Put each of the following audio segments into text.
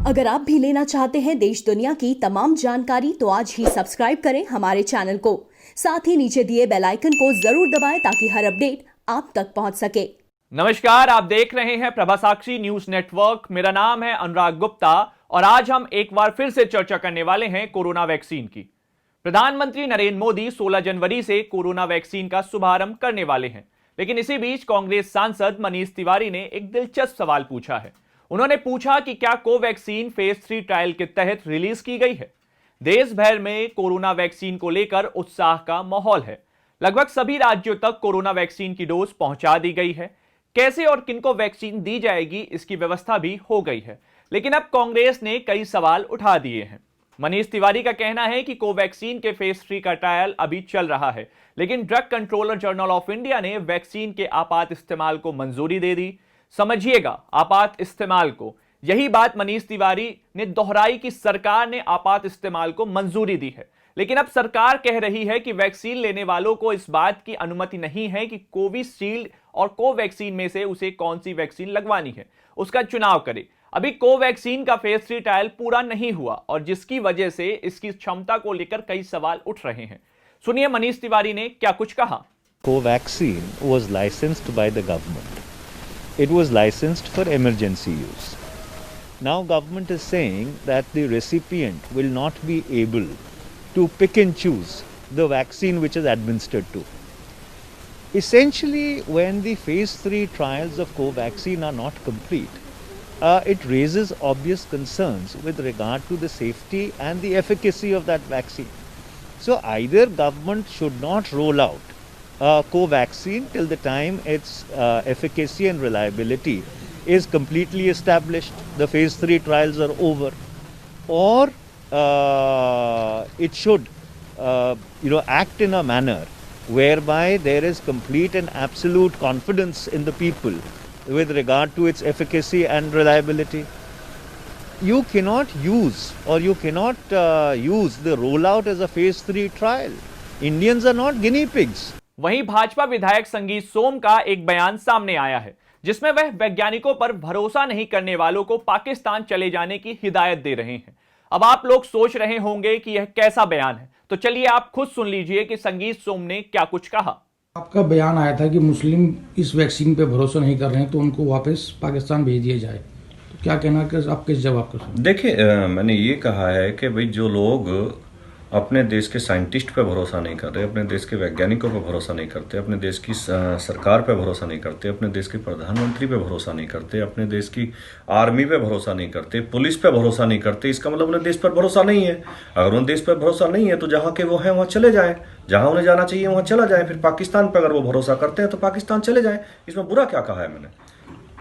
अगर आप भी लेना चाहते हैं देश दुनिया की तमाम जानकारी तो आज ही सब्सक्राइब करें हमारे चैनल को। साथ ही नीचे दिए बेल आइकन को जरूर दबाएं ताकि हर अपडेट आप तक पहुंच सके। नमस्कार, आप देख रहे हैं प्रभा साक्षी न्यूज नेटवर्क। मेरा नाम है अनुराग गुप्ता और आज हम एक बार फिर से चर्चा करने वाले हैं कोरोना वैक्सीन की। प्रधानमंत्री नरेंद्र मोदी 16 जनवरी से कोरोना वैक्सीन का शुभारंभ करने वाले हैं, लेकिन इसी बीच कांग्रेस सांसद मनीष तिवारी ने एक दिलचस्प सवाल पूछा है। उन्होंने पूछा कि क्या कोवैक्सीन फेज 3 ट्रायल के तहत रिलीज की गई है। देश भर में कोरोना वैक्सीन को लेकर उत्साह का माहौल है। लगभग सभी राज्यों तक कोरोना वैक्सीन की डोज पहुंचा दी गई है। कैसे और किनको वैक्सीन दी जाएगी इसकी व्यवस्था भी हो गई है, लेकिन अब कांग्रेस ने कई सवाल उठा दिए हैं। मनीष तिवारी का कहना है कि कोवैक्सीन के फेज 3 का ट्रायल अभी चल रहा है, लेकिन drug controller general of India ने वैक्सीन के आपात इस्तेमाल को मंजूरी दे दी। समझिएगा, आपात इस्तेमाल को। यही बात मनीष तिवारी ने दोहराई कि सरकार ने आपात इस्तेमाल को मंजूरी दी है, लेकिन अब सरकार कह रही है कि वैक्सीन लेने वालों को इस बात की अनुमति नहीं है कि कोविशील्ड और कोवैक्सीन में से उसे कौन सी वैक्सीन लगवानी है, उसका चुनाव करे। अभी कोवैक्सीन का फेज 3 ट्रायल पूरा नहीं हुआ और जिसकी वजह से इसकी क्षमता को लेकर कई सवाल उठ रहे हैं। सुनिए मनीष तिवारी ने क्या कुछ कहा। Covaxin was licensed by the government. It was licensed for emergency use. Now government is saying that the recipient will not be able to pick and choose the vaccine which is administered to. Essentially, when the phase 3 trials of Covaxin are not complete, it raises obvious concerns with regard to the safety and the efficacy of that vaccine. So either government should not roll out Covaxin till the time its efficacy and reliability is completely established, the phase 3 trials are over, or it should act in a manner whereby there is complete and absolute confidence in the people with regard to its efficacy and reliability. You cannot use or you cannot use the rollout as a phase 3 trial. Indians are not guinea pigs. वहीं भाजपा विधायक संगीत सोम का एक बयान सामने आया है, जिसमें वह वैज्ञानिकों पर भरोसा नहीं करने वालों को पाकिस्तान चले जाने की हिदायत दे रहे हैं। अब आप लोग सोच रहे होंगे कि यह कैसा बयान है, तो चलिए आप खुद सुन लीजिए कि संगीत सोम ने क्या कुछ कहा। आपका बयान आया था कि मुस्लिम इस वैक्सीन पे भरोसा नहीं कर रहे हैं तो उनको वापस पाकिस्तान भेज दिया जाए, तो क्या कहना कि आप किस जवाब कर सकते हैं? देखिए, मैंने ये कहा है कि भाई जो लोग अपने देश के साइंटिस्ट पे भरोसा नहीं कर रहे, अपने देश के वैज्ञानिकों पे भरोसा नहीं करते, अपने देश की सरकार पे भरोसा नहीं करते, अपने देश के प्रधानमंत्री पे भरोसा नहीं करते, अपने देश की आर्मी पे भरोसा नहीं करते, पुलिस पे भरोसा नहीं करते, इसका मतलब उन्हें देश पर भरोसा नहीं है। अगर उन्हें देश पर भरोसा नहीं है तो जहाँ के वो हैं वहाँ चले जाएं, जहाँ उन्हें जाना चाहिए वहाँ चला जाए। फिर पाकिस्तान पर अगर वो भरोसा करते हैं तो पाकिस्तान चले जाएं। इसमें बुरा क्या कहा है मैंने?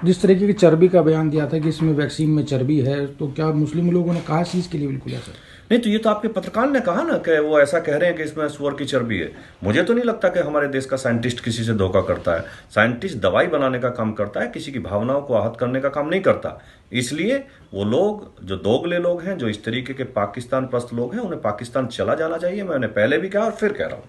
जिस तरीके की चर्बी का बयान दिया था कि इसमें वैक्सीन में चर्बी है, तो क्या मुस्लिम लोगों ने कहा इस चीज़ के लिए बिल्कुल ऐसा? नहीं, तो ये तो आपके पत्रकार ने कहा ना कि वो ऐसा कह रहे हैं कि इसमें सुअर की चर्बी है। मुझे तो नहीं लगता कि हमारे देश का साइंटिस्ट किसी से धोखा करता है। साइंटिस्ट दवाई बनाने का काम करता है, किसी की भावनाओं को आहत करने का काम नहीं करता। इसलिए वो लोग जो दोगले लोग हैं, जो इस तरीके के पाकिस्तान प्रस्त लोग हैं, उन्हें पाकिस्तान चला जाना चाहिए। मैंने पहले भी कहा और फिर कह रहा हूं।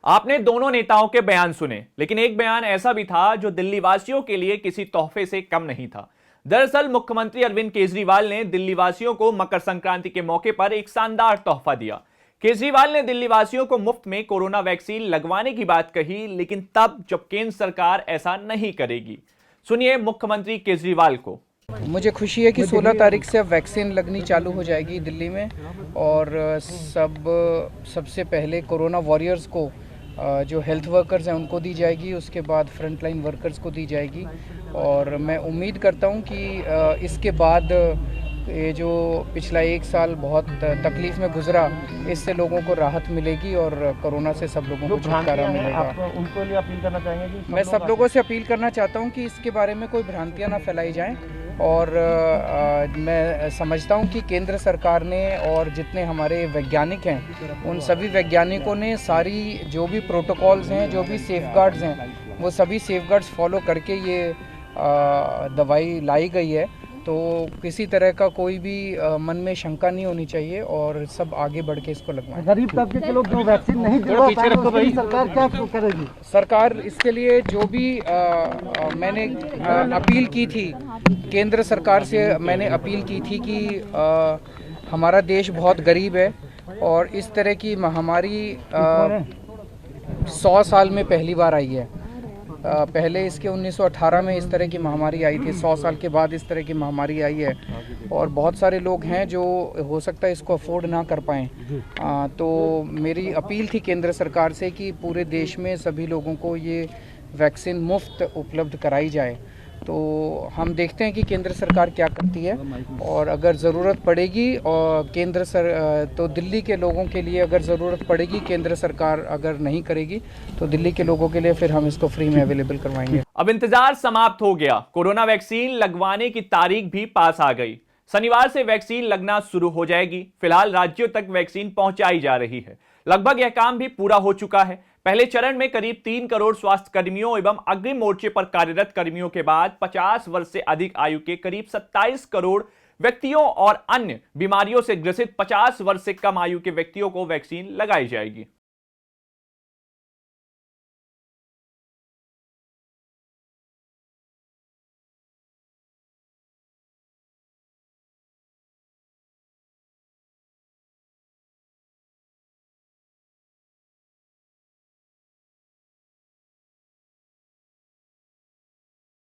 आपने दोनों नेताओं के बयान सुने, लेकिन एक बयान ऐसा भी था जो दिल्ली वासियों के लिए किसी तोहफे से कम नहीं था। दरअसल मुख्यमंत्री अरविंद केजरीवाल ने दिल्ली वासियों को मकर संक्रांति के मौके पर एक शानदार तोहफा दिया। केजरीवाल ने दिल्ली वासियों को मुफ्त में कोरोना वैक्सीन लगवाने की बात कही, लेकिन तब जब केंद्र सरकार ऐसा नहीं करेगी। सुनिए मुख्यमंत्री केजरीवाल को। मुझे खुशी है कि 16 तारीख से अब वैक्सीन लगनी चालू हो जाएगी दिल्ली में, और सबसे पहले कोरोना वॉरियर्स को, जो हेल्थ वर्कर्स हैं उनको दी जाएगी, उसके बाद फ्रंटलाइन वर्कर्स को दी जाएगी। और मैं उम्मीद करता हूं कि इसके बाद ये जो पिछला 1 साल बहुत तकलीफ में गुजरा, इससे लोगों को राहत मिलेगी और कोरोना से सब लोगों को छुटकारा मिलेगा। आप उनको लिए अपील करना चाहेंगे कि मैं सब लोगों से अपील करना चाहता हूं कि इसके बारे में कोई भ्रांतियां ना फैलाई जाएं, और मैं समझता हूं कि केंद्र सरकार ने और जितने हमारे वैज्ञानिक हैं उन सभी वैज्ञानिकों ने सारी जो भी प्रोटोकॉल्स हैं, जो भी सेफगार्ड्स हैं, वो सभी सेफगार्ड्स फॉलो करके ये दवाई लाई गई है। तो किसी तरह का कोई भी मन में शंका नहीं होनी चाहिए और सब आगे बढ़ के इसको लगवाएं। गरीब तबके के लोग जो वैक्सीन नहीं दिलवा पा रहे, उसके लिए सरकार क्या करेगी? सरकार इसके लिए जो भी मैंने अपील की थी केंद्र सरकार से, मैंने अपील की थी कि हमारा देश बहुत गरीब है और इस तरह की महामारी 100 साल में पहली बार आई है। पहले इसके 1918 में इस तरह की महामारी आई थी, 100 साल के बाद इस तरह की महामारी आई है और बहुत सारे लोग हैं जो हो सकता है इसको अफोर्ड ना कर पाएँ। तो मेरी अपील थी केंद्र सरकार से कि पूरे देश में सभी लोगों को ये वैक्सीन मुफ्त उपलब्ध कराई जाए। तो हम देखते हैं कि केंद्र सरकार क्या करती है और अगर ज़रूरत पड़ेगी और तो दिल्ली के लोगों के लिए अगर ज़रूरत पड़ेगी, केंद्र सरकार अगर नहीं करेगी तो दिल्ली के लोगों के लिए फिर हम इसको फ्री में अवेलेबल करवाएंगे। अब इंतजार समाप्त हो गया। कोरोना वैक्सीन लगवाने की तारीख भी पास आ गई। शनिवार से वैक्सीन लगना शुरू हो जाएगी। फिलहाल राज्यों तक वैक्सीन पहुंचाई जा रही है। लगभग यह काम भी पूरा हो चुका है। पहले चरण में करीब 3 करोड़ स्वास्थ्य कर्मियों एवं अग्रिम मोर्चे पर कार्यरत कर्मियों के बाद 50 वर्ष से अधिक आयु के करीब 27 करोड़ व्यक्तियों और अन्य बीमारियों से ग्रसित 50 वर्ष से कम आयु के व्यक्तियों को वैक्सीन लगाई जाएगी।